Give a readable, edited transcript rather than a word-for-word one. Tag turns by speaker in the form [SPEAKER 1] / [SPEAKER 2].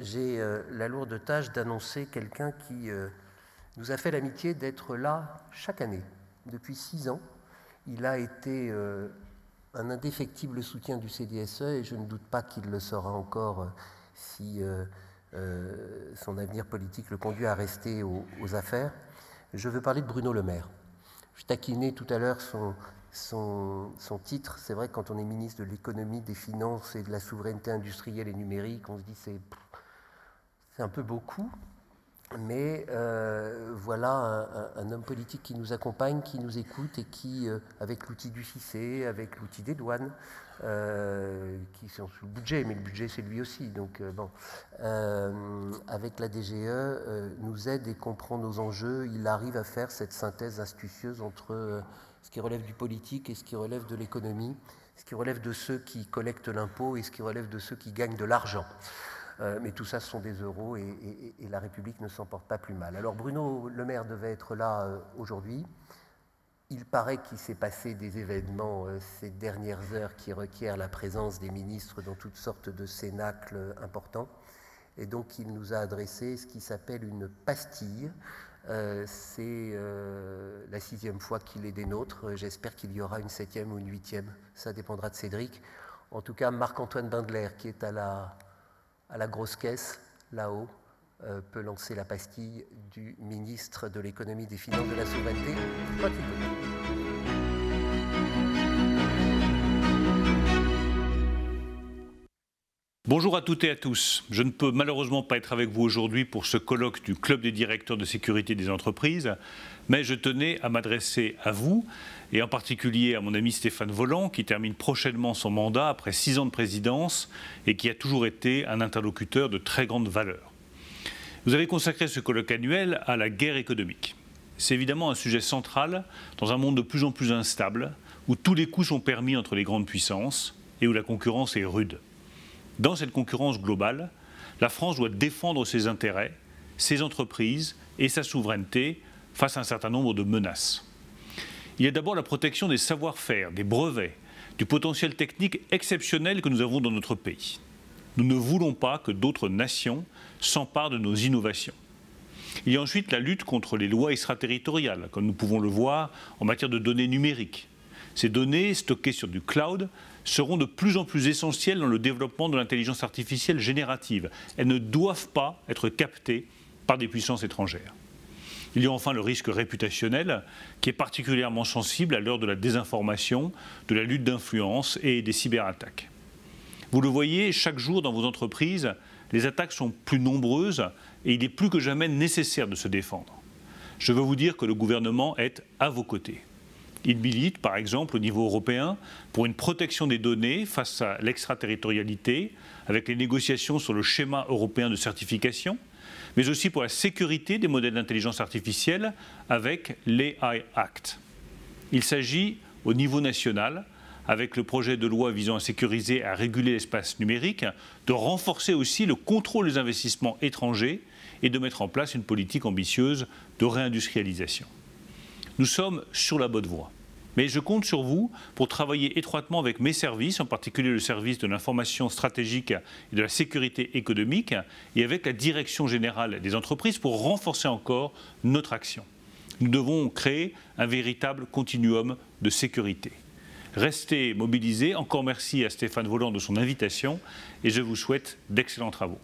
[SPEAKER 1] j'ai la lourde tâche d'annoncer quelqu'un qui nous a fait l'amitié d'être là chaque année. Depuis 6 ans, il a été un indéfectible soutien du CDSE et je ne doute pas qu'il le sera encore si son avenir politique le conduit à rester aux affaires. Je veux parler de Bruno Le Maire. Je taquinais tout à l'heure son titre. C'est vrai que quand on est ministre de l'économie, des finances et de la souveraineté industrielle et numérique, on se dit c'est un peu beaucoup. Mais voilà un homme politique qui nous accompagne, qui nous écoute et qui, avec l'outil du CICE, avec l'outil des douanes, qui sont sous le budget, mais le budget c'est lui aussi, donc avec la DGE, nous aide et comprend nos enjeux. Il arrive à faire cette synthèse astucieuse entre ce qui relève du politique et ce qui relève de l'économie, ce qui relève de ceux qui collectent l'impôt et ce qui relève de ceux qui gagnent de l'argent. Mais tout ça, ce sont des euros et la République ne s'en porte pas plus mal. Alors Bruno Le Maire devait être là aujourd'hui. Il paraît qu'il s'est passé des événements ces dernières heures qui requièrent la présence des ministres dans toutes sortes de cénacles importants. Et donc il nous a adressé ce qui s'appelle une pastille. C'est la 6e fois qu'il est des nôtres. J'espère qu'il y aura une 7e ou une 8e. Ça dépendra de Cédric. En tout cas, Marc-Antoine Bindler, qui est à la grosse caisse, là-haut, peut lancer la pastille du ministre de l'économie, des finances, de la souveraineté, quand il veut.
[SPEAKER 2] Bonjour à toutes et à tous. Je ne peux malheureusement pas être avec vous aujourd'hui pour ce colloque du Club des directeurs de sécurité des entreprises, mais je tenais à m'adresser à vous, et en particulier à mon ami Stéphane Volant, qui termine prochainement son mandat après 6 ans de présidence et qui a toujours été un interlocuteur de très grande valeur. Vous avez consacré ce colloque annuel à la guerre économique. C'est évidemment un sujet central dans un monde de plus en plus instable, où tous les coups sont permis entre les grandes puissances et où la concurrence est rude. Dans cette concurrence globale, la France doit défendre ses intérêts, ses entreprises et sa souveraineté face à un certain nombre de menaces. Il y a d'abord la protection des savoir-faire, des brevets, du potentiel technique exceptionnel que nous avons dans notre pays. Nous ne voulons pas que d'autres nations s'emparent de nos innovations. Il y a ensuite la lutte contre les lois extraterritoriales, comme nous pouvons le voir en matière de données numériques. Ces données, stockées sur du cloud, seront de plus en plus essentielles dans le développement de l'intelligence artificielle générative. Elles ne doivent pas être captées par des puissances étrangères. Il y a enfin le risque réputationnel, qui est particulièrement sensible à l'heure de la désinformation, de la lutte d'influence et des cyberattaques. Vous le voyez, chaque jour dans vos entreprises, les attaques sont plus nombreuses et il est plus que jamais nécessaire de se défendre. Je veux vous dire que le gouvernement est à vos côtés. Il milite, par exemple, au niveau européen, pour une protection des données face à l'extraterritorialité, avec les négociations sur le schéma européen de certification, mais aussi pour la sécurité des modèles d'intelligence artificielle avec l'AI Act. Il s'agit, au niveau national, avec le projet de loi visant à sécuriser et à réguler l'espace numérique, de renforcer aussi le contrôle des investissements étrangers et de mettre en place une politique ambitieuse de réindustrialisation. Nous sommes sur la bonne voie. Mais je compte sur vous pour travailler étroitement avec mes services, en particulier le service de l'information stratégique et de la sécurité économique, et avec la direction générale des entreprises pour renforcer encore notre action. Nous devons créer un véritable continuum de sécurité. Restez mobilisés. Encore merci à Stéphane Volant de son invitation et je vous souhaite d'excellents travaux.